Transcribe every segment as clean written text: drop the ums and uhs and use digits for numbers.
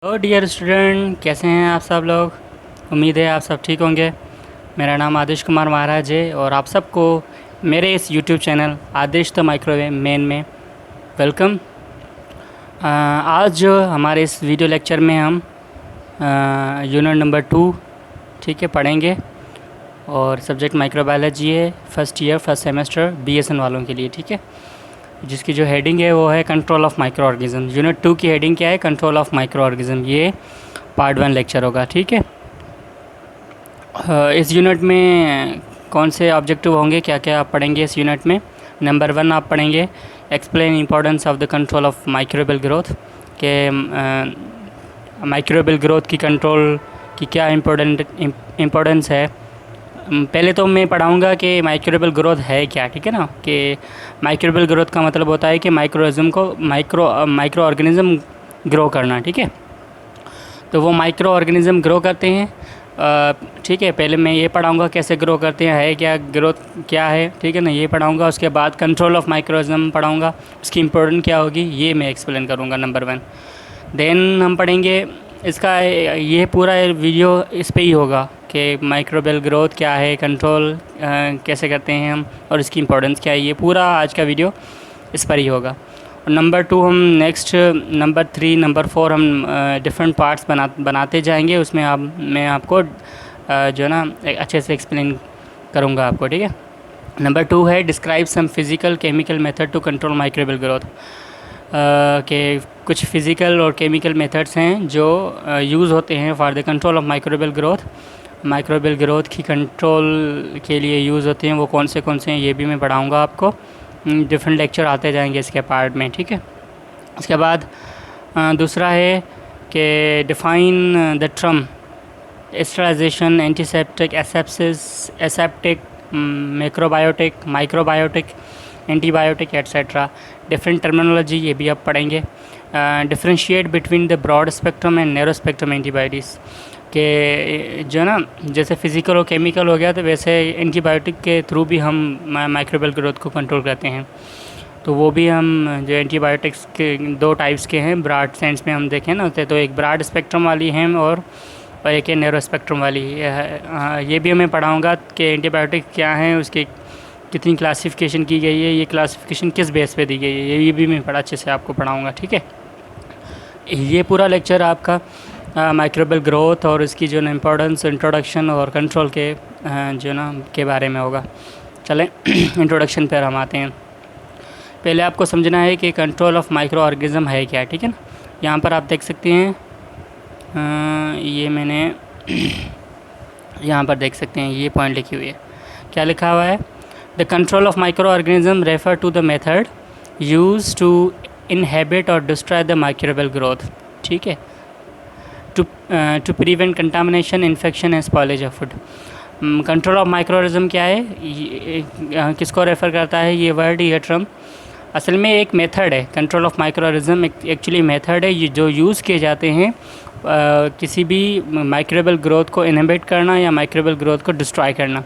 Hello dear student, कैसे हैं आप सब लोग। उम्मीद है आप सब ठीक होंगे। मेरा नाम आदिश कुमार महाराज है और आप सबको मेरे इस YouTube channel Adish the microwave main में वेलकम। आज जो हमारे इस वीडियो लेक्चर में हम यूनिट नंबर 2 ठीक है पढ़ेंगे और सब्जेक्ट माइक्रोबायोलॉजी है, first year first semester BSN वालों के लिए, ठीक है। जिसकी जो हेडिंग है वो है control of micro organism. Unit 2 की हेडिंग क्या है? Control of micro organism. ये पार्ट 1 लेक्चर होगा, ठीक है। इस यूनिट में कौन से ऑब्जेक्टिव होंगे, क्या क्या आप पढ़ेंगे इस यूनिट में? नंबर 1 आप पढ़ेंगे explain importance of the control of microbial growth, के माइक्रोबियल ग्रोथ की कंट्रोल की क्या इम्पोर्टेंस है। पहले तो मैं पढ़ाऊँगा कि माइक्रोबियल ग्रोथ है क्या, ठीक है ना। कि माइक्रोबियल ग्रोथ का मतलब होता है कि माइक्रो ऑर्गेनिज़म ग्रो करना, ठीक है। तो वो माइक्रो ऑर्गेनिज़म ग्रो करते हैं, ठीक है। पहले मैं ये पढ़ाऊँगा कैसे ग्रो करते हैं, है क्या ग्रोथ क्या है, ठीक है ना, ये पढ़ाऊँगा। उसके बाद कंट्रोल ऑफ माइक्रोइज्म पढ़ाऊँगा, उसकी इम्पोर्टेंट क्या होगी ये मैं एक्सप्लेन करूँगा, नंबर 1। देन हम पढ़ेंगे इसका ये पूरा वीडियो इस पे ही होगा कि माइक्रोबियल ग्रोथ क्या है, कंट्रोल कैसे करते हैं हम और इसकी इम्पोर्टेंस क्या है। ये पूरा आज का वीडियो इस पर ही होगा। और नंबर 2 हम नेक्स्ट, नंबर 3, नंबर 4 हम डिफरेंट पार्ट्स बनाते जाएंगे। उसमें मैं आपको जो है ना अच्छे से एक्सप्लेन करूँगा आपको, ठीक है। नंबर 2 है describe some physical chemical method to control microbial growth. के कुछ फ़िज़िकल और केमिकल मेथड्स हैं जो यूज़ होते हैं for the control of microbial growth. Microbial growth की कंट्रोल के लिए यूज़ होते हैं, वो कौन से हैं ये भी मैं पढ़ाऊँगा आपको। डिफरेंट लेक्चर आते जाएंगे इसके पार्ट में, ठीक है। उसके बाद दूसरा है कि define the term sterilisation, antiseptic, aseptic, microbiotic, antibiotic etcetera. Different terminology ये भी आप पढ़ेंगे। Differentiate between the broad spectrum and narrow spectrum antibiotics के जो ना, जैसे फिज़िकल और केमिकल हो गया तो वैसे एंटीबायोटिक के थ्रू भी हम माइक्रोबियल ग्रोथ को कंट्रोल करते हैं। तो वो भी हम जो एंटीबायोटिक्स के 2 टाइप्स के हैं, ब्रॉड सेंस में हम देखें ना, तो एक ब्रॉड स्पेक्ट्रम वाली हैं और एक है नैरो स्पेक्ट्रम वाली। ये भी मैं पढ़ाऊँगा कि एंटीबायोटिक क्या हैं, उसके कितनी क्लासिफिकेशन की गई है, ये क्लासिफिकेशन किस बेस पे दी गई है, ये भी मैं बड़ा अच्छे से आपको पढ़ाऊँगा, ठीक है। ये पूरा लेक्चर आपका माइक्रोबियल ग्रोथ और इसकी जो ना इम्पोर्टेंस, इंट्रोडक्शन और कंट्रोल के जो ना के बारे में होगा। चलें इंट्रोडक्शन पर हम आते हैं। पहले आपको समझना है कि कंट्रोल ऑफ माइक्रो ऑर्गेनिज्म है क्या, ठीक है ना। यहाँ पर आप देख सकते हैं, ये मैंने यहाँ पर देख सकते हैं, ये पॉइंट लिखी हुई है। क्या लिखा हुआ है? The control of micro organism refer to the method use to inhabit और डिस्ट्रॉय द माइक्रोबियल ग्रोथ, ठीक है, to prevent contamination, infection and spoilage of food. Control of microorganism क्या है, किसको रेफ़र करता है ये वर्ड, ये टर्म? असल में एक मेथड है। Control of microorganism actually method है जो यूज़ किए जाते हैं किसी भी माइक्रोबियल ग्रोथ को इनहिबिट करना या माइक्रोबियल ग्रोथ को डिस्ट्रॉय करना,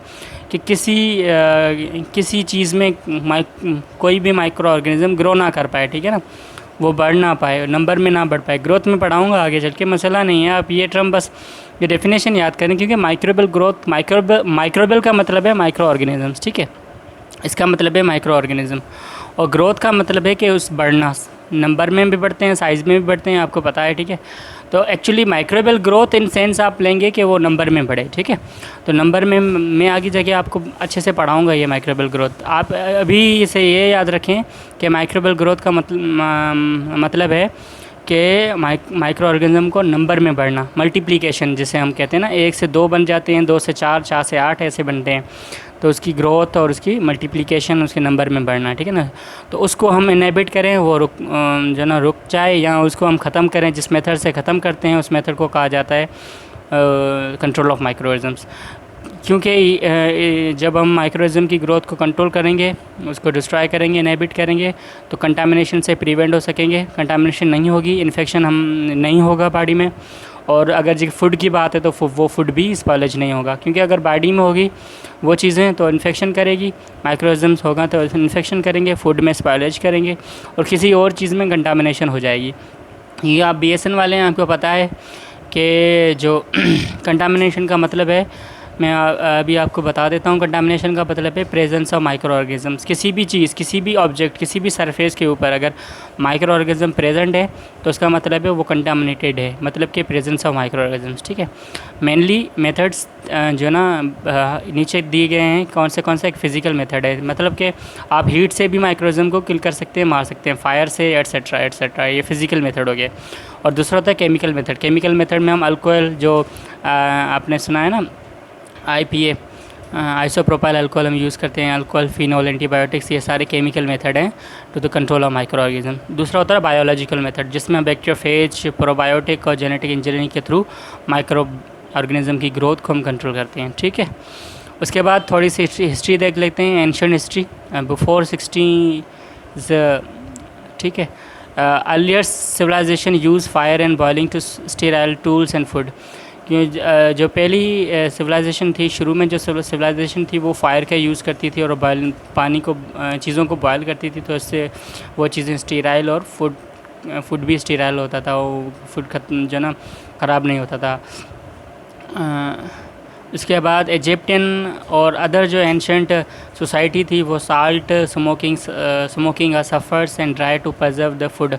कि किसी चीज़ में कोई भी माइक्रो ऑर्गेनिज्म ग्रो ना कर पाए, ठीक है ना, वो बढ़ ना पाए, नंबर में ना बढ़ पाए। ग्रोथ में पढ़ाऊँगा आगे चल के, मसला नहीं है। आप ये टर्म बस ये डेफिनेशन याद करें, क्योंकि माइक्रोबियल ग्रोथ, माइक्रोबियल का मतलब है माइक्रो ऑर्गेनिजम्स, ठीक है। इसका मतलब है माइक्रो ऑर्गेनिज्म, और ग्रोथ का मतलब है कि उस बढ़ना, नंबर में भी बढ़ते हैं, साइज़ में भी बढ़ते हैं, आपको पता है, ठीक है। तो actually microbial growth in sense आप लेंगे कि वो नंबर में बढ़े, ठीक है। तो नंबर में मैं आगे जाके आपको अच्छे से पढ़ाऊँगा ये माइक्रोबियल ग्रोथ। आप अभी इसे ये याद रखें कि माइक्रोबियल ग्रोथ का मतलब है कि माइक्रो ऑर्गेनिज्म को नंबर में बढ़ना, मल्टीप्लिकेशन जिसे हम कहते हैं ना, 1 से 2 बन जाते हैं, 2 से 4, 4 से 8 ऐसे बनते हैं। तो उसकी ग्रोथ और उसकी मल्टीप्लिकेशन, उसके नंबर में बढ़ना, ठीक है ना। तो उसको हम इनहिबिट करें, वो जो ना रुक जाए, या उसको हम ख़त्म करें, जिस मेथड से ख़त्म करते हैं उस मेथड को कहा जाता है कंट्रोल ऑफ माइक्रोऑर्गेनिज्म्स। क्योंकि जब हम माइक्रोइज्म की ग्रोथ को कंट्रोल करेंगे, उसको डिस्ट्रॉय करेंगे, इनहिबिट करेंगे, तो कंटामिनेशन से प्रिवेंट हो सकेंगे। कंटामिनेशन नहीं होगी, इन्फेक्शन हम नहीं होगा बॉडी में, और अगर जी फूड की बात है तो वो फूड भी स्पॉइलेज नहीं होगा, क्योंकि अगर बॉडी में होगी वो चीज़ें तो इन्फेक्शन करेगी, माइक्रोइज्म्स होगा तो इन्फेक्शन करेंगे, फूड में स्पॉइलेज करेंगे, और किसी और चीज़ में कंटामिनेशन हो जाएगी। ये आप BSN वाले हैं, आपको पता है कि जो कंटामिनेशन का मतलब है, मैं अभी आपको बता देता हूँ। कंटामिनेशन का मतलब है प्रेजेंस ऑफ माइक्रो ऑर्गेनिजम्स। किसी भी चीज़, किसी भी ऑब्जेक्ट, किसी भी सरफेस के ऊपर अगर माइक्रो ऑर्गेनिज्म प्रेजेंट है तो उसका मतलब है वो कंटामिनेटेड है, मतलब कि प्रेजेंस ऑफ माइक्रो ऑर्गेनिजम्स। ठीक है। मेनली मेथड्स जो ना नीचे दिए गए हैं, कौन से एक फ़िज़िकल मेथड है, मतलब कि आप हीट से भी माइक्रोज़म को किल कर सकते हैं, मार सकते हैं, फायर से, एट्सेट्रा एट्सेट्रा। ये फ़िज़िकल मेथड हो गया। और दूसरा होता है केमिकल मेथड। केमिकल मेथड में हम अल्कोहल, जो आपने सुना है ना, IPA, आइसोप्रोपाइल अल्कोहल हम यूज़ करते हैं, अल्कोहल, फिनॉल, एंटीबायोटिक्स, ये सारे केमिकल मेथड हैं to the control of micro organism. दूसरा होता है बायोलॉजिकल मेथड, जिसमें हम बैक्टीरियोफेज, प्रोबायोटिक और जेनेटिक इंजीनियरिंग के थ्रू माइक्रो ऑर्गेनिज्म की ग्रोथ को हम कंट्रोल करते हैं। ठीक है। उसके बाद थोड़ी सी हिस्ट्री देख लेते हैं, एंशिएंट हिस्ट्री बिफोर 60। ठीक है। Earlier civilisation use fire and boiling to sterile tools and food. जो पहली सिविलाइजेशन थी, शुरू में जो सिविलाइजेशन थी वो फायर का यूज़ करती थी और पानी को, चीज़ों को बॉयल करती थी, तो इससे वो चीज़ें स्टीराइल, और फूड भी स्टीराइल होता था, वो फूड खत्म जो ना ख़राब नहीं होता था। उसके बाद इजिप्टियन और अदर जो एंशेंट सोसाइटी थी वो salt smoking suffers and dry to preserve the food.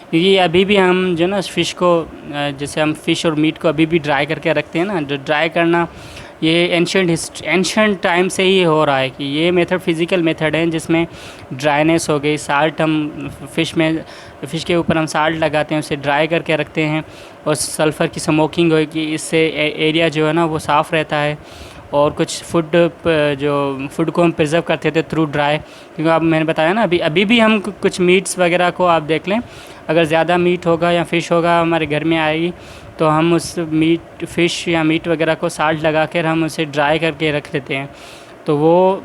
क्योंकि अभी भी हम जो ना फ़िश को, जैसे हम फ़िश और मीट को अभी भी ड्राई करके रखते हैं ना, जो ड्राई करना ये एंशेंट टाइम से ही हो रहा है। कि ये मेथड फ़िज़िकल मेथड है जिसमें ड्राइनेस हो गई, साल्ट हम फ़िश के ऊपर हम साल्ट लगाते हैं, उसे ड्राई करके रखते हैं, और सल्फ़र की स्मोकिंग होगी, इससे एरिया जो है ना वो साफ़ रहता है। और कुछ फूड को हम प्रिजर्व करते थे थ्रू ड्राई। क्योंकि अब मैंने बताया ना, अभी भी हम कुछ मीट्स वगैरह को आप देख लें, अगर ज़्यादा मीट होगा या फ़िश होगा हमारे घर में आएगी, तो हम उस फ़िश या मीट वगैरह को साल्ट लगा कर हम उसे ड्राई करके रख लेते हैं, तो वो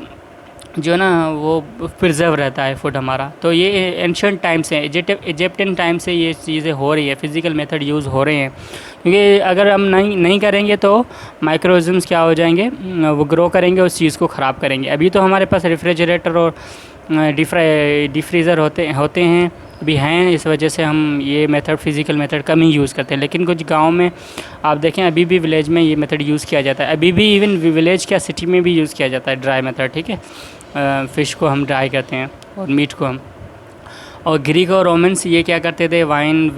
जो ना वो प्रिजर्व रहता है फूड हमारा। तो ये एंशिएंट टाइम से, इजिप्टियन टाइम से ये चीज़ें हो रही है, फ़िज़िकल मेथड यूज़ हो रहे हैं। क्योंकि अगर हम नहीं करेंगे तो माइक्रोऑर्गेनिज्म्स क्या हो जाएंगे, वो ग्रो करेंगे, उस चीज़ को ख़राब करेंगे। अभी तो हमारे पास रेफ्रिजरेटर और डिफ्रीज़र होते हैं, भी हैं, इस वजह से हम ये मेथड, फ़िज़िकल मेथड कम ही यूज़ करते हैं। लेकिन कुछ गांव में आप देखें अभी भी विलेज में ये मेथड यूज़ किया जाता है, अभी भी इवन विलेज क्या सिटी में भी यूज़ किया जाता है ड्राई मेथड। ठीक है। फ़िश को हम ड्राई करते हैं और मीट को हम। और ग्रीक और रोमन्स ये क्या करते थे, वाइन,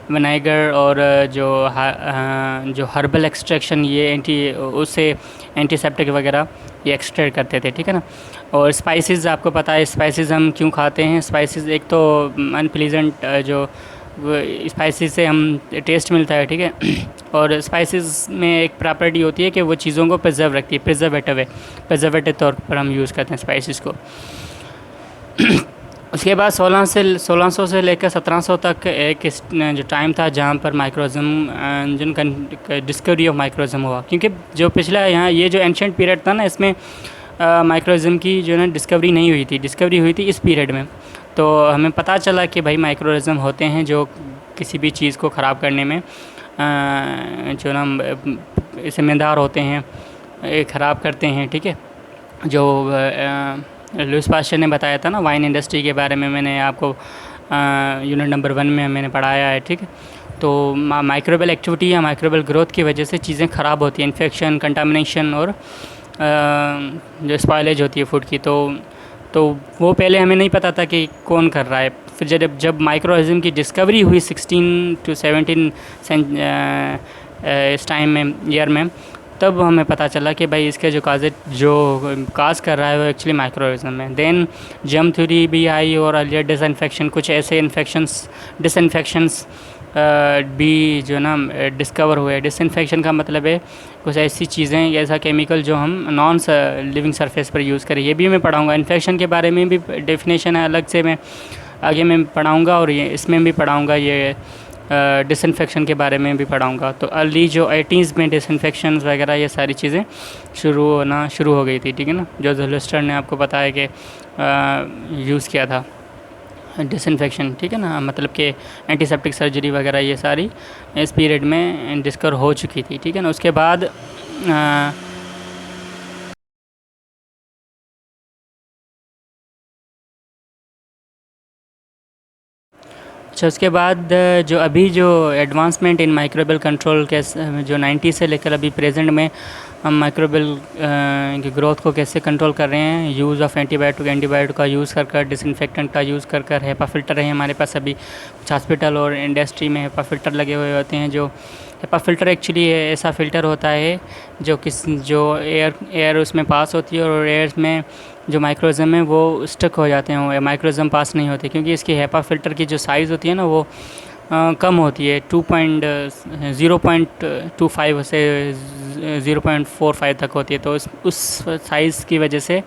विनेगर और जो हर्बल एक्सट्रैक्शन, ये उससे एंटीसेप्टिक वगैरह ये एक्सट्रैक्ट करते थे। ठीक है ना। और स्पाइसेस, आपको पता है स्पाइसेस हम क्यों खाते हैं। स्पाइसेस एक तो अनप्लीजेंट, जो स्पाइसेस से हम टेस्ट मिलता है। ठीक है। और स्पाइसेस में एक प्रॉपर्टी होती है कि वो चीज़ों को प्रिजर्व रखती है, प्रिजर्वेटिव तौर पर हम यूज़ करते हैं स्पाइसेस को। उसके बाद 1600 से लेकर 1700 तक एक जो टाइम था जहाँ पर माइक्रोज़म जिनका डिस्कवरी ऑफ माइक्रोज़म हुआ। क्योंकि जो पिछला यहाँ ये जो एंशिएंट पीरियड था ना, इसमें माइक्रोज़म की जो ना डिस्कवरी नहीं हुई थी, डिस्कवरी हुई थी इस पीरियड में। तो हमें पता चला कि भाई माइक्रोऑर्गेनिज्म होते हैं जो किसी भी चीज़ को ख़राब करने में जो ना ज़िम्मेदार होते हैं, ख़राब करते हैं। ठीक है। जो लुईस पास्चर ने बताया था ना वाइन इंडस्ट्री के बारे में, मैंने आपको यूनिट नंबर 1 में मैंने पढ़ाया है। ठीक है। तो माइक्रोबियल एक्टिविटी या माइक्रोबियल ग्रोथ की वजह से चीज़ें ख़राब होती हैं, इन्फेक्शन, कंटामिनेशन और जो स्पॉयलेज होती है फूड की। तो वो पहले हमें नहीं पता था कि कौन कर रहा है। फिर जब माइक्रोऑर्गेनिज्म की डिस्कवरी हुई 16 to 17 इस टाइम में, ईयर में, तब हमें पता चला कि भाई इसके जो काज कर रहा है वो एक्चुअली माइक्रोऑर्गेनिज्म है। देन जर्म थ्योरी भी आई और अर्लियर डिसइंफेक्शन, कुछ ऐसे डिसइंफेक्शंस भी जो ना डिस्कवर हुए। डिसइंफेक्शन का मतलब है कुछ ऐसी चीज़ें, ऐसा केमिकल जो हम नॉन लिविंग सरफेस पर यूज़ करें। ये भी मैं पढ़ाऊँगा। इन्फेक्शन के बारे में भी डेफिनेशन है अलग से, मैं आगे मैं पढ़ाऊँगा, और ये इसमें भी पढ़ाऊँगा, ये डिसइंफेक्शन के बारे में भी पढ़ाऊँगा। तो अर्ली जो 80s में डिसइंफेक्शन वगैरह ये सारी चीज़ें शुरू हो गई थी। ठीक है ना। जो ज़ुलिस्टर ने आपको बताया कि यूज़ किया था डिसइंफेक्शन। ठीक है ना। मतलब कि एंटीसेप्टिक सर्जरी वगैरह ये सारी इस पीरियड में डिस्कवर हो चुकी थी। ठीक है ना। उसके बाद अच्छा, उसके बाद जो अभी जो एडवांसमेंट इन माइक्रोबियल कंट्रोल के जो 90 से लेकर अभी प्रेजेंट में हम माइक्रोबियल की ग्रोथ को कैसे कंट्रोल कर रहे हैं, यूज़ ऑफ एंटीबायोटिक का यूज़ कर डिसइंफेक्टेंट का यूज़ कर हेपा फिल्टर है हमारे पास अभी कुछ हॉस्पिटल और इंडस्ट्री में हेपा फिल्टर लगे हुए होते हैं। जो हेपा फिल्टर एक्चुअली ऐसा फ़िल्टर होता है जो एयर उसमें पास होती है और एयर में जो माइक्रोज़म है वो स्टक हो जाते हैं, वो माइक्रोज़म पास नहीं होते क्योंकि इसकी हेपा फिल्टर की जो साइज़ होती है ना वो कम होती है, 0.25 से 0.45 तक होती है। तो उस साइज़ की वजह से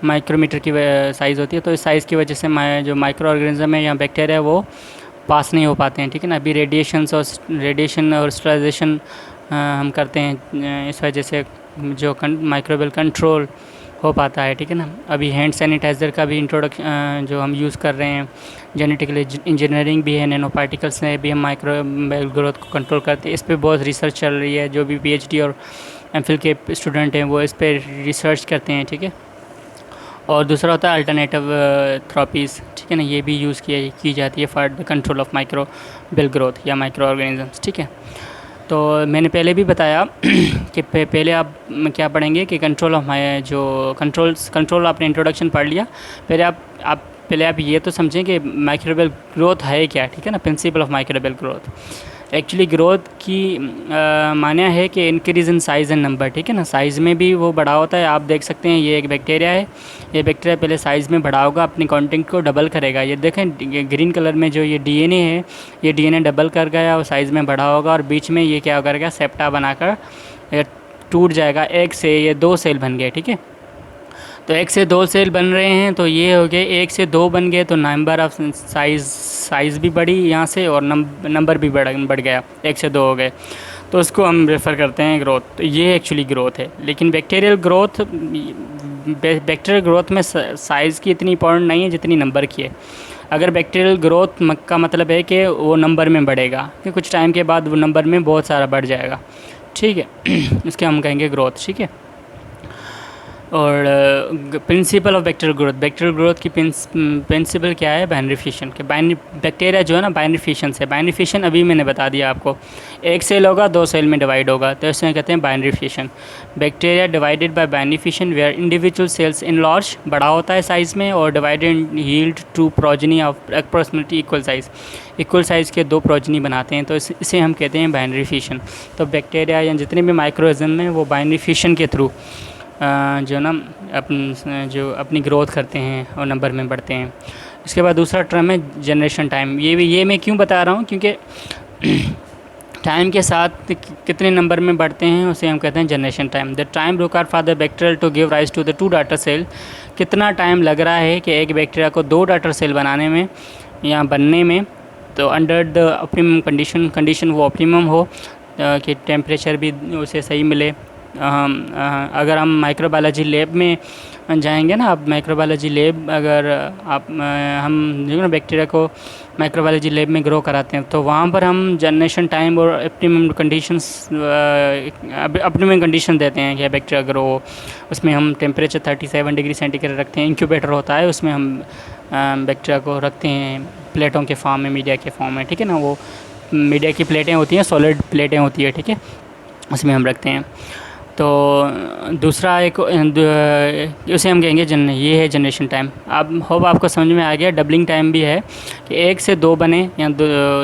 माइक्रोमीटर की साइज़ होती है, तो इस साइज़ की वजह से जो माइक्रो ऑर्गेनिज्म है या बैक्टीरिया वो पास नहीं हो पाते हैं, ठीक है ना। अभी रेडिएशन और स्टरलाइजेशन हम करते हैं, इस वजह से जो माइक्रोबियल कंट्रोल हो पाता है, ठीक है ना। अभी हैंड सैनिटाइज़र का भी इंट्रोडक्शन जो हम यूज़ कर रहे हैं, जेनेटिकली इंजीनियरिंग भी है, नैनो पार्टिकल्स से भी हम माइक्रोबियल ग्रोथ को कंट्रोल करते हैं। इस पर बहुत रिसर्च चल रही है, जो भी पीएचडी और एमफिल के स्टूडेंट हैं वो इस पर रिसर्च करते हैं, ठीक है। और दूसरा होता है अल्टरनेटिव थेरेपीज़, ठीक है ना, ये भी यूज़ की जाती है for the control of microbial growth या माइक्रो ऑर्गेनिजम्स, ठीक है। तो मैंने पहले भी बताया कि पहले आप क्या पढ़ेंगे कि कंट्रोल आपने इंट्रोडक्शन पढ़ लिया। पहले आप ये तो समझें कि माइक्रोबियल ग्रोथ है क्या, ठीक है ना। Principle of microbial growth, actually growth की माने है कि increase in size and number, ठीक है ना। साइज़ में भी वो बड़ा होता है। आप देख सकते हैं ये एक बैक्टीरिया है, ये बैक्टीरिया पहले साइज़ में बड़ा होगा, अपनी कंटेंट को डबल करेगा। ये देखें ग्रीन कलर में जो ये डीएनए है, ये डीएनए डबल कर गया और साइज़ में बड़ा होगा और बीच में ये क्या करेगा, सेप्टा बनाकर टूट जाएगा। एक से ये 2 सेल बन गए, ठीक है। तो 1 से 2 सेल बन रहे हैं, तो ये हो गए 1 से 2 बन गए, तो नंबर ऑफ साइज़ भी बढ़ी यहाँ से और नंबर भी बढ़ गया, 1 से 2 हो गए, तो उसको हम रेफ़र करते हैं ग्रोथ। तो ये एक्चुअली ग्रोथ है। लेकिन बैक्टीरियल ग्रोथ में साइज़ की इतनी इंपॉर्टेंट नहीं है जितनी नंबर की है। अगर बैक्टीरियल ग्रोथ का मतलब है कि वो नंबर में बढ़ेगा, कि कुछ टाइम के बाद वो नंबर में बहुत सारा बढ़ जाएगा, ठीक है। इसके हम कहेंगे ग्रोथ, ठीक है। और प्रिंसिपल ऑफ बैक्टीरियल ग्रोथ की प्रिंसिपल क्या है, बाइनरी फिशन के। बैक्टीरिया जो है ना बाइनरी फिशन से, बाइनरी फिशन अभी मैंने बता दिया आपको, 1 सेल होगा 2 सेल में डिवाइड होगा, तो इसे कहते हैं binary fission. Bacteria divided by binary fission where individual cells enlarge, बड़ा होता है साइज़ में, और divided yield to progeny of approximately equal size के 2 प्रोजनी बनाते हैं, तो इसे हम कहते हैं बाइनरी फिशन। तो बैक्टीरिया या जितने भी माइक्रोऑर्गेनिज्म हैं वो बाइनरी फिशन के थ्रू जो ना अपनी ग्रोथ करते हैं और नंबर में बढ़ते हैं। इसके बाद दूसरा टर्म है जनरेशन टाइम। ये मैं क्यों बता रहा हूँ, क्योंकि टाइम के साथ कितने नंबर में बढ़ते हैं उसे हम कहते हैं generation time. The time required for the bacteria to give rise to the 2 daughter cell, कितना टाइम लग रहा है कि एक बैक्टीरिया को 2 डॉटर सेल बनाने में या बनने में। तो अंडर द ऑप्टिमम कंडीशन वो ऑप्टिमम हो कि टेम्परेचर भी उसे सही मिले। अगर हम माइक्रोबायोलॉजी लैब में जाएंगे ना, आप माइक्रोबायोलॉजी लैब अगर हम जो ना बैक्टीरिया को माइक्रोबायोलॉजी लैब में ग्रो कराते हैं, तो वहाँ पर हम जनरेशन टाइम और ऑप्टिमम कंडीशन देते हैं कि बैक्टीरिया ग्रो। उसमें हम टेम्परेचर 37 डिग्री सेंटीग्रेड रखते हैं, इंक्यूबेटर होता है, उसमें हम बैक्टीरिया को रखते हैं प्लेटों के फॉर्म में, मीडिया के फॉर्म में, ठीक है ना। वो मीडिया की प्लेटें होती हैं, सॉलिड प्लेटें होती है, ठीक है, उसमें हम रखते हैं। तो दूसरा एक उसे हम कहेंगे ये है जनरेशन टाइम। अब होप आपको समझ में आ गया। डबलिंग टाइम भी है कि 1 से 2 बने या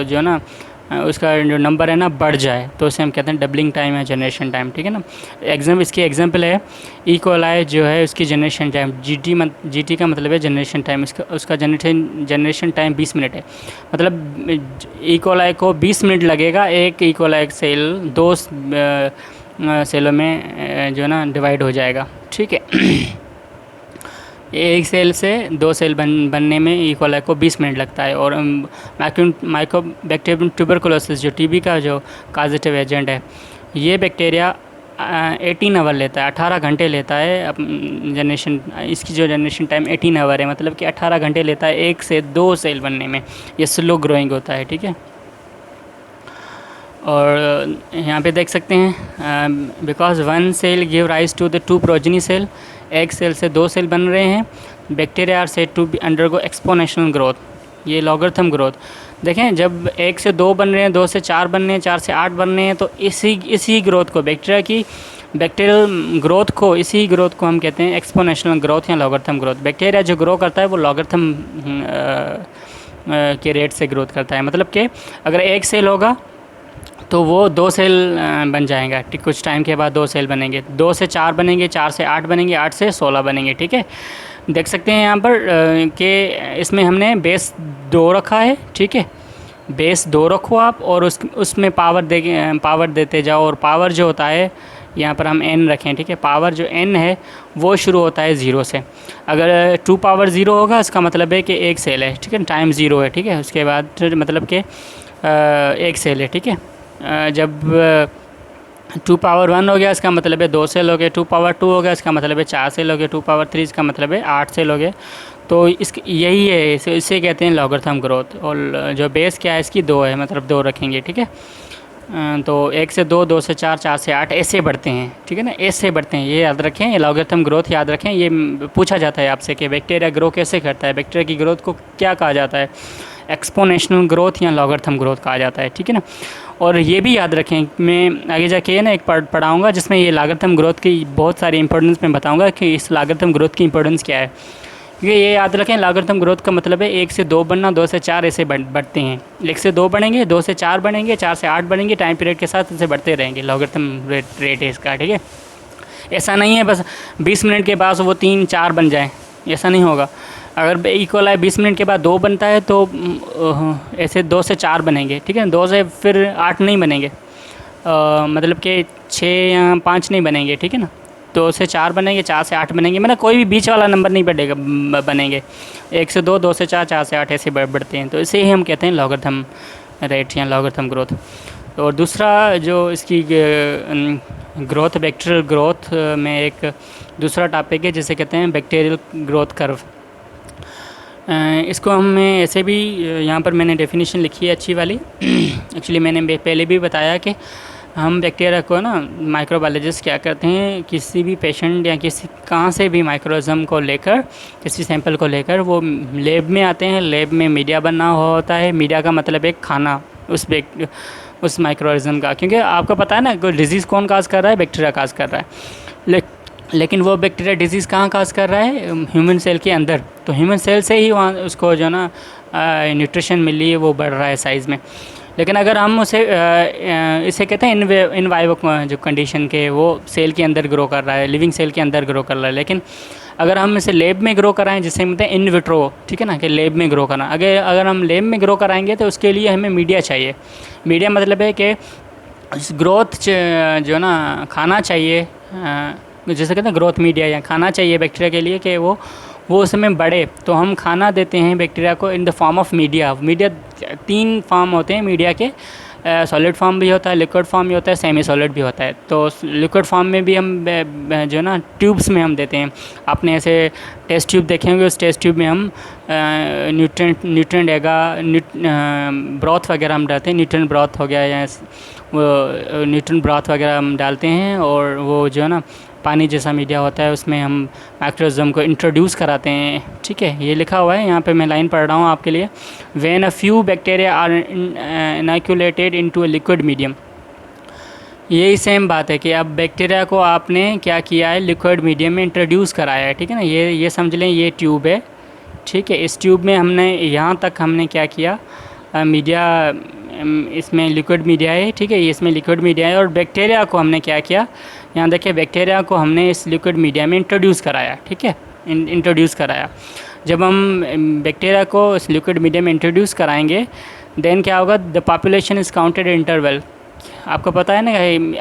जो ना उसका जो नंबर है ना बढ़ जाए, तो उसे हम कहते हैं डबलिंग टाइम है जनरेशन टाइम, ठीक है ना। इसकी एग्जांपल है ई कोलाई जो है, उसकी जनरेशन टाइम जीटी का मतलब है जनरेशन टाइम। उसका जनरेशन टाइम 20 मिनट है। मतलब ई कोलाई को 20 मिनट लगेगा एक ई कोलाई सेल 2 सेलों में जो ना डिवाइड हो जाएगा, ठीक है। एक सेल से 2 सेल बनने में ई कोलाई को 20 मिनट लगता है। और माइकोबैक्टीरियम ट्यूबरकुलोसिस जो टीबी का जो काजेटिव एजेंट है, ये बैक्टीरिया 18 आवर लेता है, 18 घंटे लेता है जनरेशन। इसकी जो जनरेशन टाइम 18 आवर है, मतलब कि 18 घंटे लेता है 1 से 2 सेल बनने में। ये स्लो ग्रोइंग होता है, ठीक है। और यहाँ पे देख सकते हैं because 1 cell give rise to the 2 progeny cell, 1 cell से 2 सेल बन रहे हैं। Bacteria are said to be undergo exponential growth. ये लॉगरिथम ग्रोथ। देखें जब 1 से 2 बन रहे हैं, 2 से 4 बन रहे हैं, 4 से 8 बन रहे हैं, तो इसी ग्रोथ को बैक्टीरियल ग्रोथ को, इसी ग्रोथ को हम कहते हैं एक्सपोनेंशियल ग्रोथ या लॉगरिथम ग्रोथ। बैक्टीरिया जो ग्रो करता है वो लॉगरिथम के रेट से ग्रोथ करता है। मतलब कि अगर 1 सेल होगा तो वो 2 सेल बन जाएगा, ठीक, कुछ टाइम के बाद 2 सेल बनेंगे, 2 से 4 बनेंगे, 4 से 8 बनेंगे, 8 से 16 बनेंगे, ठीक है। देख सकते हैं यहाँ पर कि इसमें हमने बेस 2 रखा है, ठीक है, बेस 2 रखो आप, और उसमें पावर देते जाओ, और पावर जो होता है यहाँ पर हम n रखें, ठीक है। पावर जो n है वो शुरू होता है 0 से। अगर 2 पावर 0 होगा इसका मतलब है कि 1 सेल है, ठीक है, टाइम 0 है, ठीक है। उसके बाद मतलब कि 1 सेल है, ठीक है। जब 2 पावर 1 हो गया इसका मतलब है 2 सेल हो गए, 2 पावर 2 हो गया इसका मतलब है 4 सेल हो गए, 2 पावर 3 इसका मतलब है 8 सेल हो गए। तो यही है, इसे कहते हैं लॉगरिथम ग्रोथ। और जो बेस क्या है इसकी 2 है, मतलब 2 रखेंगे, ठीक है। तो 1 से 2, 2 से 4, 4 से 8 ऐसे बढ़ते हैं, ठीक है ना, ऐसे बढ़ते हैं। ये याद रखें, ये लॉगरिथम ग्रोथ याद रखें। ये पूछा जाता है आपसे कि बैक्टीरिया ग्रो कैसे करता है, बैक्टीरिया की ग्रोथ को क्या कहा जाता है, एक्सपोनेंशियल ग्रोथ या लॉगरिथम ग्रोथ कहा जाता है, ठीक है ना। और ये भी याद रखें, मैं आगे जाके ना एक पार्ट पढ़ाऊँगा जिसमें ये लॉगरिथम ग्रोथ की बहुत सारी इंपॉर्टेंस मैं बताऊँगा कि इस लॉगरिथम ग्रोथ की इंपॉर्टेंस क्या है। क्योंकि ये याद रखें, लॉगरिथम ग्रोथ का मतलब है 1 से 2 बनना, 2 से 4 ऐसे बढ़ते हैं। 1 से 2 बढ़ेंगे, 2 से 4 बढ़ेंगे, 4 से 8 बढ़ेंगे, टाइम पीरियड के साथ ऐसे बढ़ते रहेंगे। लॉगरिथम रेट है इसका, ठीक है। ऐसा नहीं है बस 20 मिनट के बाद वो 3, 4 बन जाए, ऐसा नहीं होगा। अगर इक्वल है 20 मिनट के बाद 2 बनता है तो ऐसे 2 से 4 बनेंगे, ठीक है। 2 से फिर 8 नहीं बनेंगे, मतलब कि 6 या 5 नहीं बनेंगे, ठीक है ना। 2 से 4 बनेंगे, 4 से 8 बनेंगे, मतलब कोई भी बीच वाला नंबर नहीं बनेंगे। 1 से 2, 2 से 4, 4 से 8 ऐसे बढ़ते हैं। तो इसे ही हम कहते हैं लॉगरिथम रेट या लॉगरिथम ग्रोथ। और दूसरा जो इसकी ग्रोथ, बैक्टीरियल ग्रोथ में एक दूसरा टॉपिक है जिसे कहते हैं बैक्टीरियल ग्रोथ कर्व। इसको हमें ऐसे भी, यहाँ पर मैंने डेफिनेशन लिखी है अच्छी वाली। एक्चुअली मैंने पहले भी बताया कि हम बैक्टीरिया को ना, माइक्रोबायोलॉजिस्ट क्या करते हैं, किसी भी पेशेंट या कहाँ से भी माइक्रोऑर्गेनिज्म को लेकर, किसी सैंपल को लेकर वो लैब में आते हैं। लैब में मीडिया बना हुआ होता है। मीडिया का मतलब है खाना उस माइक्रोऑर्गेनिज्म का, क्योंकि आपको पता है ना कोई डिजीज़ कौन काज कर रहा है, बैक्टीरिया काज कर रहा है। लेकिन वो बैक्टीरिया डिजीज़ कहाँ काज कर रहा है, ह्यूमन सेल के अंदर। तो ह्यूमन सेल से ही वहाँ उसको जो ना न्यूट्रिशन मिली है, वो बढ़ रहा है साइज़ में। लेकिन अगर हम इसे कहते हैं इन वाइवो जो कंडीशन के, वो सेल के अंदर ग्रो कर रहा है, लिविंग सेल के अंदर ग्रो कर रहा है। लेकिन अगर हम इसे लैब में ग्रो कराएं, जिसे कहते हैं इन विट्रो, ठीक है ना, कि लैब में ग्रो करना। अगर हम लैब में ग्रो कराएंगे तो उसके लिए हमें मीडिया चाहिए। मीडिया मतलब है कि ग्रोथ जो ना खाना चाहिए, जैसे कहते हैं ग्रोथ मीडिया, या खाना चाहिए बैक्टीरिया के लिए कि वो उसमें बढ़े। तो हम खाना देते हैं बैक्टीरिया को in the form of media. Media 3 form होते हैं मीडिया के, सॉलिड फॉर्म भी होता है, लिक्विड फॉर्म भी होता है, सेमी सॉलिड भी होता है। तो लिक्विड फॉर्म में भी हम जो ना ट्यूब्स में हम देते हैं। आपने ऐसे टेस्ट ट्यूब देखे होंगे, उस टेस्ट ट्यूब में हम न्यूट्रिएंट ब्रॉथ वगैरह हम डालते हैं। न्यूट्रिएंट ब्रॉथ हो गया या वो न्यूट्रिएंट ब्रॉथ वगैरह हम डालते हैं, और वो जो है ना पानी जैसा मीडिया होता है उसमें हम माइक्रोऑर्गेनिज्म को इंट्रोड्यूस कराते हैं, ठीक है। ये लिखा हुआ है यहाँ पे, मैं लाइन पढ़ रहा हूँ आपके लिए। When a few bacteria are inoculated into a liquid medium. यही सेम बात है कि अब बैक्टीरिया को आपने क्या किया है, लिक्विड मीडियम में इंट्रोड्यूस कराया है, ठीक है ना। ये समझ लें ये ट्यूब है, ठीक है। इस ट्यूब में हमने यहाँ तक हमने क्या किया, मीडिया, इसमें लिक्विड मीडिया है, ठीक है, ये इसमें लिक्विड मीडिया है। और बैक्टीरिया को हमने क्या किया, यहाँ देखिए, बैक्टीरिया को हमने इस लिक्विड मीडिया में इंट्रोड्यूस कराया, ठीक है, इंट्रोड्यूस कराया। जब हम बैक्टीरिया को इस लिक्विड मीडिया में इंट्रोड्यूस कराएंगे, देन क्या होगा, the population is counted interval. आपको पता है ना,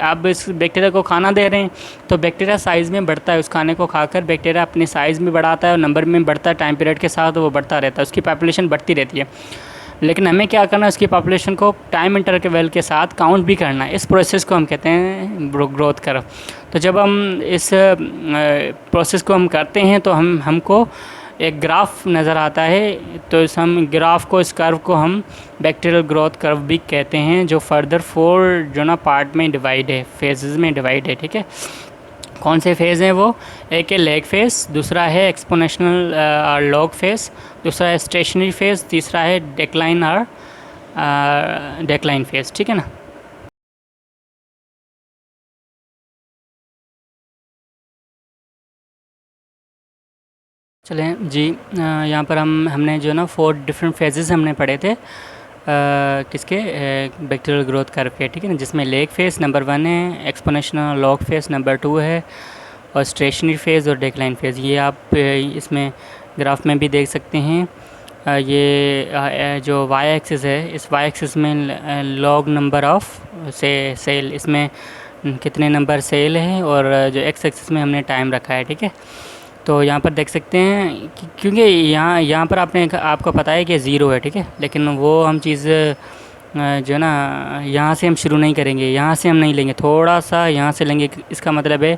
आप इस बैक्टीरिया को खाना दे रहे हैं तो बैक्टीरिया साइज़ में बढ़ता है। उस खाने को खाकर बैक्टीरिया अपने साइज़ में बढ़ाता है और नंबर में बढ़ता है, टाइम पीरियड के साथ वो बढ़ता रहता है, उसकी पॉपुलेशन बढ़ती रहती है। लेकिन हमें क्या करना है, उसकी पॉपुलेशन को टाइम इंटरवल के साथ काउंट भी करना है। इस प्रोसेस को हम कहते हैं ग्रोथ कर्व। तो जब हम इस प्रोसेस को हम करते हैं तो हमको एक ग्राफ नज़र आता है। तो हम ग्राफ को, इस कर्व को हम बैक्टीरियल ग्रोथ कर्व भी कहते हैं, जो फर्दर 4 जो ना पार्ट में डिवाइड है, फेजेस में डिवाइड है, ठीक है। कौन से फेज़ हैं वो? एक है लेग फेज़, दूसरा है एक्सपोनेंशियल लॉग फेज़, दूसरा है स्टेशनरी फेज़, तीसरा है डेक्लाइन डेक्लाइन फेज़, ठीक है ना। चलें जी, यहाँ पर हमने जो ना 4 डिफरेंट फेजेस हमने पढ़े थे किसके बैक्टीरियल ग्रोथ कर्व के, ठीक है ना, जिसमें लेग फेज़ नंबर 1 है, एक्सपोनेंशियल लॉग फेज़ नंबर 2 है, और स्टेशनरी फेज़ और डेक्लाइन फेज़। ये आप इसमें ग्राफ में भी देख सकते हैं। ये जो वाई एक्सिस है, इस वाई एक्सिस में लॉग नंबर ऑफ सेल, इसमें कितने नंबर सेल है, और जो एक्स एक्सिस में हमने टाइम रखा है, ठीक है। तो यहाँ पर देख सकते हैं क्योंकि यहाँ पर आपको पता है कि ज़ीरो है, ठीक है, लेकिन वो हम चीज़ जो ना यहाँ से हम शुरू नहीं करेंगे, यहाँ से हम नहीं लेंगे, थोड़ा सा यहाँ से लेंगे। इसका मतलब है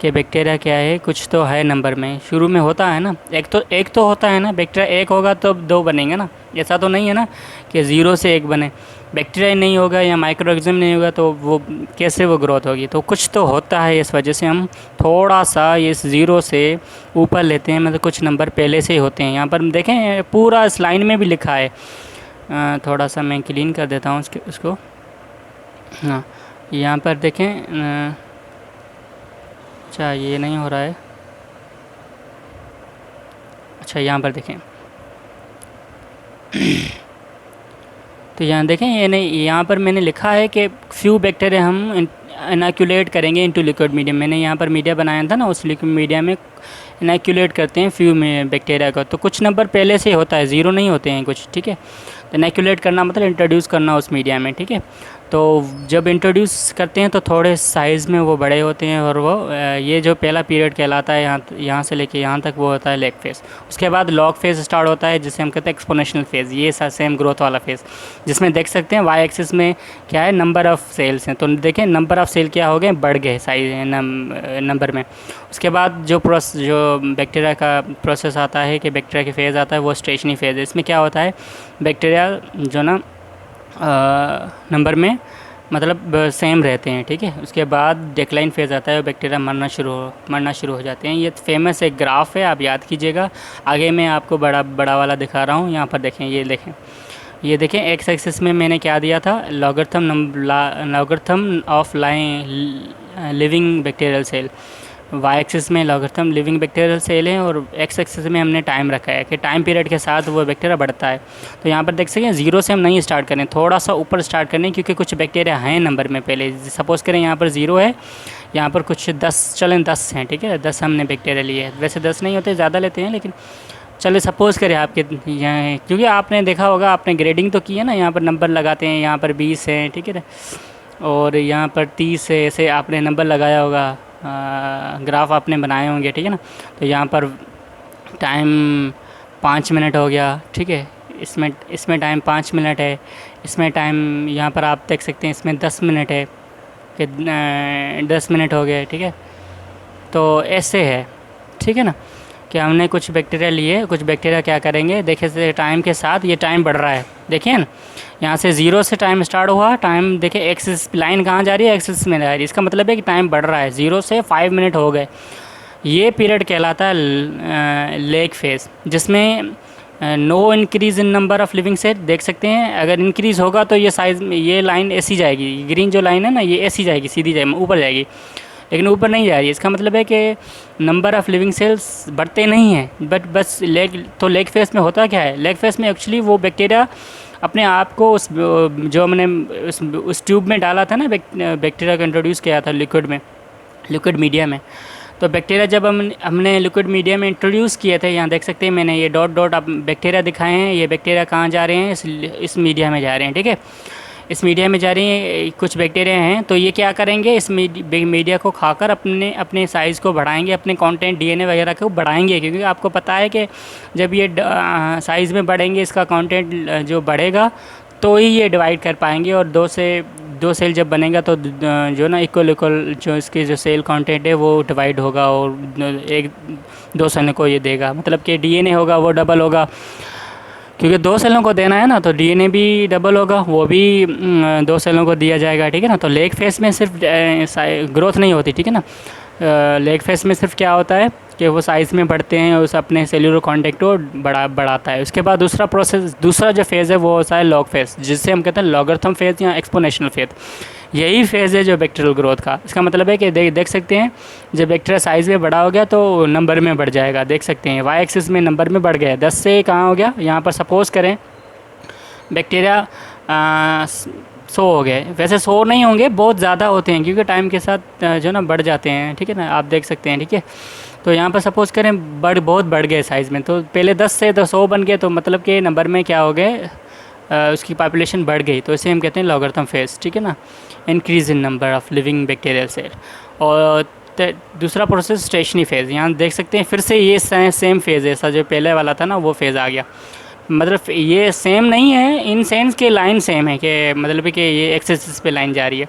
कि बैक्टीरिया क्या है, कुछ तो है नंबर में, शुरू में होता है ना, एक तो होता है ना, बैक्टीरिया एक होगा तो 2 बनेंगे ना, ऐसा तो नहीं है ना कि ज़ीरो से 1 बने। बैक्टीरिया नहीं होगा या माइक्रो ऑर्गेनिज्म नहीं होगा तो वो कैसे वो ग्रोथ होगी? तो कुछ तो होता है, इस वजह से हम थोड़ा सा इस ज़ीरो से ऊपर लेते हैं, मतलब कुछ नंबर पहले से ही होते हैं। यहाँ पर देखें पूरा इस लाइन में भी लिखा है, थोड़ा सा मैं क्लीन कर देता हूँ उसको। हाँ, यहाँ पर देखें, अच्छा ये नहीं हो रहा है, अच्छा यहाँ पर देखें तो यहाँ देखें, ये नहीं, यहाँ पर मैंने लिखा है कि फ्यू बैक्टीरिया हम इनोक्यूलेट करेंगे इनटू लिक्विड मीडियम। मैंने यहाँ पर मीडिया बनाया था ना, उस लिक्विड मीडिया में इनोक्यूलेट करते हैं फ्यू में बैक्टीरिया का, तो कुछ नंबर पहले से होता है, ज़ीरो नहीं होते हैं कुछ, ठीक है। तो इनोक्यूलेट करना मतलब इंट्रोड्यूस करना उस मीडिया में, ठीक है। तो जब इंट्रोड्यूस करते हैं तो थोड़े साइज़ में वो बड़े होते हैं, और वो ये जो पहला पीरियड कहलाता है, यहाँ से लेके यहाँ तक, वो होता है लेग फेज़। उसके बाद लॉग फेज़ स्टार्ट होता है, जिसे हम कहते हैं एक्सपोनेंशियल फेज़। ये सेम ग्रोथ वाला फेज़, जिसमें देख सकते हैं वाई एक्सिस में क्या है, नंबर ऑफ़ सेल्स हैं। तो देखें नंबर ऑफ़ सेल क्या हो गए, बढ़ गए साइज नंबर में। उसके बाद जो बैक्टीरिया का प्रोसेस आता है, कि बैक्टीरिया की फेज़ आता है, वो स्टेशनरी फेज़ है। इसमें क्या होता है, बैक्टीरिया जो ना नंबर में मतलब सेम रहते हैं, ठीक है। उसके बाद डेक्लाइन फेज़ आता है, बैक्टीरिया मरना शुरू हो जाते हैं। ये फेमस एक ग्राफ है, आप याद कीजिएगा। आगे मैं आपको बड़ा वाला दिखा रहा हूँ, यहाँ पर देखें, ये देखें एक्स एक्सिस में मैंने क्या दिया था, logarithm of living bacterial cell. Y axis में लॉगरिथम लिविंग बैक्टीरियल सेल है, और एक्स एक्सिस में हमने टाइम रखा है कि टाइम पीरियड के साथ वो बैक्टीरिया बढ़ता है। तो यहाँ पर देख सकते हैं, ज़ीरो से हम नहीं स्टार्ट करें, थोड़ा सा ऊपर स्टार्ट करें, क्योंकि कुछ बैक्टीरिया हैं नंबर में पहले। सपोज़ करें यहाँ पर 0 है, यहाँ पर कुछ 10 हैं, ठीक है, 10 हमने बैक्टीरिया लिए है। वैसे 10 नहीं होते, ज़्यादा लेते हैं, लेकिन चलिए सपोज़ करें आपके यहाँ, क्योंकि आपने देखा होगा, आपने ग्रेडिंग तो की है ना, यहाँ पर नंबर लगाते हैं, यहाँ पर 20 हैं, ठीक है, और यहाँ पर 30 है, ऐसे आपने नंबर लगाया होगा, ग्राफ आपने बनाए होंगे, ठीक है ना। तो यहाँ पर टाइम 5 मिनट हो गया, ठीक है, इसमें टाइम 5 मिनट है, इसमें टाइम यहाँ पर आप देख सकते हैं, इसमें 10 मिनट है, कि 10 मिनट हो गए, ठीक है। तो ऐसे है, ठीक है ना, कि हमने कुछ बैक्टीरिया लिए, कुछ बैक्टीरिया क्या करेंगे, देखिए टाइम के साथ ये टाइम बढ़ रहा है, देखिए ना, यहाँ से 0 से टाइम स्टार्ट हुआ, टाइम देखिए एक्सिस लाइन कहाँ जा रही है, एक्सिस में जा रही है। इसका मतलब है कि टाइम बढ़ रहा है, 0 से 5 मिनट हो गए। ये पीरियड कहलाता है लेग फेज़, जिसमें no increase in number of living cell. देख सकते हैं, अगर इंक्रीज़ होगा तो ये साइज़ में ये लाइन ऐसी जाएगी, ग्रीन जो लाइन है ना, ये ऐसी जाएगी, सीधी जाएगी, ऊपर जाएगी, लेकिन ऊपर नहीं जा रही है। इसका मतलब है कि नंबर ऑफ़ लिविंग सेल्स बढ़ते नहीं हैं, बट बस लेग फेज़ में होता क्या है, लेग फेज़ में एक्चुअली वो बैक्टीरिया अपने आप को जो हमने उस ट्यूब में डाला था ना, बैक्टीरिया को इंट्रोड्यूस किया था लिक्विड मीडिया में। तो बैक्टीरिया जब हमने लिक्विड मीडिया में इंट्रोड्यूस किए थे, यहाँ देख सकते हैं मैंने ये डॉट अब बैक्टीरिया दिखाए हैं। ये बैक्टीरिया कहाँ जा रहे हैं, इस मीडिया में जा रहे हैं, ठीक है, इस मीडिया में जा रही हैं कुछ बैक्टीरिया हैं। तो ये क्या करेंगे, इस मीडिया को खाकर अपने साइज़ को बढ़ाएंगे, अपने कंटेंट डीएनए वगैरह को बढ़ाएंगे, क्योंकि आपको पता है कि जब ये साइज़ में बढ़ेंगे, इसका कंटेंट जो बढ़ेगा तो ही ये डिवाइड कर पाएंगे। और दो सेल जब बनेगा तो जो ना इक्वल जो इसके जो सेल कंटेंट है वो डिवाइड होगा, और 1-2 सेल को ये देगा, मतलब कि डीएनए होगा वो डबल होगा, क्योंकि 2 सेलों को देना है ना, तो डीएनए भी डबल होगा, वो भी 2 सेलों को दिया जाएगा, ठीक है ना। तो लेग फेस में सिर्फ ग्रोथ नहीं होती, ठीक है ना, लेग फेस में सिर्फ क्या होता है कि वो साइज़ में बढ़ते हैं, उस अपने सेल्यूलर कॉन्टेक्ट को बढ़ाता है। उसके बाद दूसरा जो फेज़ है वो होता है लॉग फेज़, जिससे हम कहते हैं लॉगरिथम फेज़ या एक्सपोनेंशियल फेज़। यही फेज़ है जो बैक्टीरियल ग्रोथ का। इसका मतलब है कि देख सकते हैं जब बैक्टीरिया साइज़ में बड़ा हो गया तो नंबर में बढ़ जाएगा। देख सकते हैं वाई एक्सिस में नंबर में बढ़ गया, 10 से कहाँ हो गया, यहाँ पर सपोज़ करें बैक्टीरिया 100 हो गए। वैसे 100 नहीं होंगे, बहुत ज़्यादा होते हैं क्योंकि टाइम के साथ जो ना बढ़ जाते हैं, ठीक है ना, आप देख सकते हैं, ठीक है। तो यहाँ पर सपोज़ करें बहुत बढ़ गए साइज़ में, तो पहले 10 से तो 100 बन गए, तो मतलब कि नंबर में क्या हो गए, उसकी पॉपुलेशन बढ़ गई, तो इसे हम कहते हैं लॉगरिथम फेज़, ठीक है ना, increase in number of living bacterial cell. और दूसरा प्रोसेस स्टेशनरी फेज़, यहाँ देख सकते हैं फिर से ये सेम फेज़ है, ऐसा जो पहले वाला था ना वो फेज़ आ गया। मतलब ये सेम नहीं है इन सेंस के लाइन सेम है, कि मतलब कि ये एक्स एक्सिस पे लाइन जा रही है,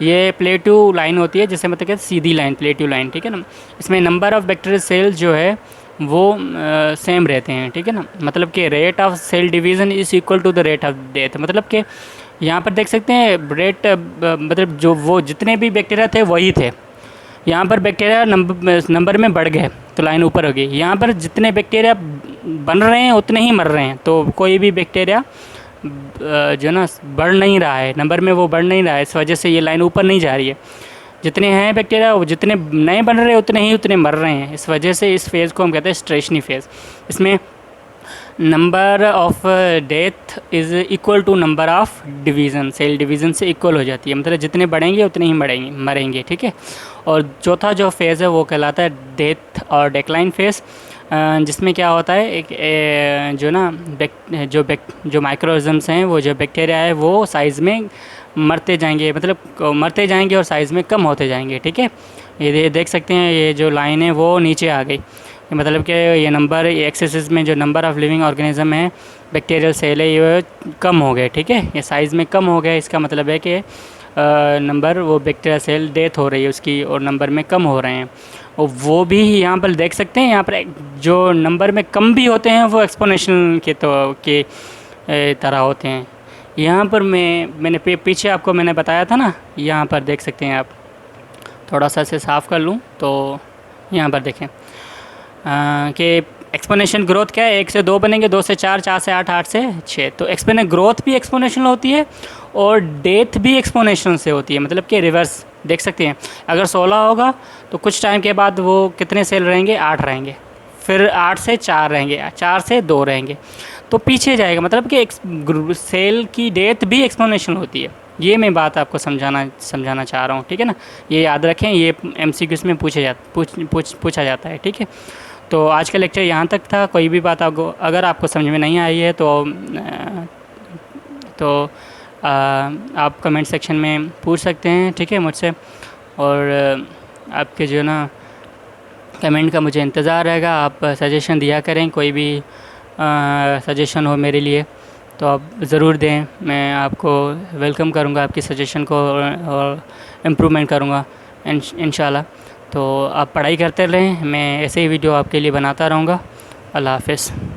ये प्लेटिव लाइन होती है, जैसे मतलब कि सीधी लाइन, प्लेटिव लाइन, ठीक है ना। इसमें नंबर ऑफ़ बैक्टीरियल सेल्स जो है वो सेम रहते हैं, ठीक है ना। मतलब कि rate of cell division is equal to the rate of death. मतलब कि यहाँ पर देख सकते हैं रेट, मतलब जो वो जितने भी बैक्टीरिया थे वही थे। यहाँ पर बैक्टीरिया नंबर में बढ़ गए तो लाइन ऊपर हो गई। यहाँ पर जितने बैक्टीरिया बन रहे हैं उतने ही मर रहे हैं, तो कोई भी बैक्टीरिया जो ना बढ़ नहीं रहा है, नंबर में वो बढ़ नहीं रहा है, इस वजह से ये लाइन ऊपर नहीं जा रही है। जितने हैं बैक्टीरिया, वो जितने नए बन रहे हैं उतने मर रहे हैं, इस वजह से इस फेज़ को हम कहते हैं स्टेशनरी फेज़। इसमें number of death is equal to number of division, cell division से इक्वल हो जाती है, मतलब जितने बढ़ेंगे उतने ही मरेंगे, ठीक है। और चौथा जो फेज़ है वो कहलाता है डेथ और डेक्लाइन फेज़, जिसमें क्या होता है एक जो ना जो माइक्रोऑर्गेनिज़म्स हैं, वो जो बैक्टीरिया है वो साइज़ में मरते जाएंगे, मतलब मरते जाएंगे और साइज़ में कम होते जाएंगे, ठीक है। ये देख सकते हैं ये जो लाइन है वो नीचे आ गई, मतलब कि ये नंबर एक्सिस में जो नंबर ऑफ़ लिविंग ऑर्गेनिज़म है, बैक्टीरियल सेल है, ये कम हो गए, ठीक है, ये साइज़ में कम हो गए। इसका मतलब है कि नंबर वो बैक्टीरिया सेल डेथ हो रही है उसकी, और नंबर में कम हो रहे हैं। और वो भी यहाँ पर देख सकते हैं, यहाँ पर जो नंबर में कम भी होते हैं वो एक्सपोनेंशियल के तरह होते हैं। यहाँ पर मैंने पीछे आपको मैंने बताया था ना, यहाँ पर देख सकते हैं आप, थोड़ा सा इसे साफ़ कर लूँ तो यहाँ पर देखें कि एक्सपोनेंशियल ग्रोथ क्या है, 1 से 2 बनेंगे, 2 से 4, 4 से 8, 8 से 6। तो एक्सपोनेंशियल ग्रोथ भी एक्सपोनेंशियल होती है और डेथ भी एक्सपोनेंशियल से होती है, मतलब कि रिवर्स। देख सकते हैं अगर 16 होगा तो कुछ टाइम के बाद वो कितने सेल रहेंगे, 8 रहेंगे, फिर 8 से 4 रहेंगे, 4 से 2 रहेंगे, तो पीछे जाएगा। मतलब कि सेल की डेथ भी एक्सपोनेंशियल होती है। ये मैं बात आपको समझाना चाह रहा हूँ, ठीक है ना। ये याद रखें, ये MCQs में पूछा जाता है, ठीक है। तो आज का लेक्चर यहाँ तक था। कोई भी बात अगर आपको समझ में नहीं आई है तो आप कमेंट सेक्शन में पूछ सकते हैं, ठीक है, मुझसे। और आपके जो ना कमेंट का मुझे इंतज़ार रहेगा। आप सजेशन दिया करें, कोई भी सजेशन हो मेरे लिए तो आप ज़रूर दें, मैं आपको वेलकम करूँगा आपकी सजेशन को, और इम्प्रूवमेंट करूँगा इंशाल्लाह। तो आप पढ़ाई करते रहें, मैं ऐसे ही वीडियो आपके लिए बनाता रहूँगा। अल्लाह हाफ़िज़।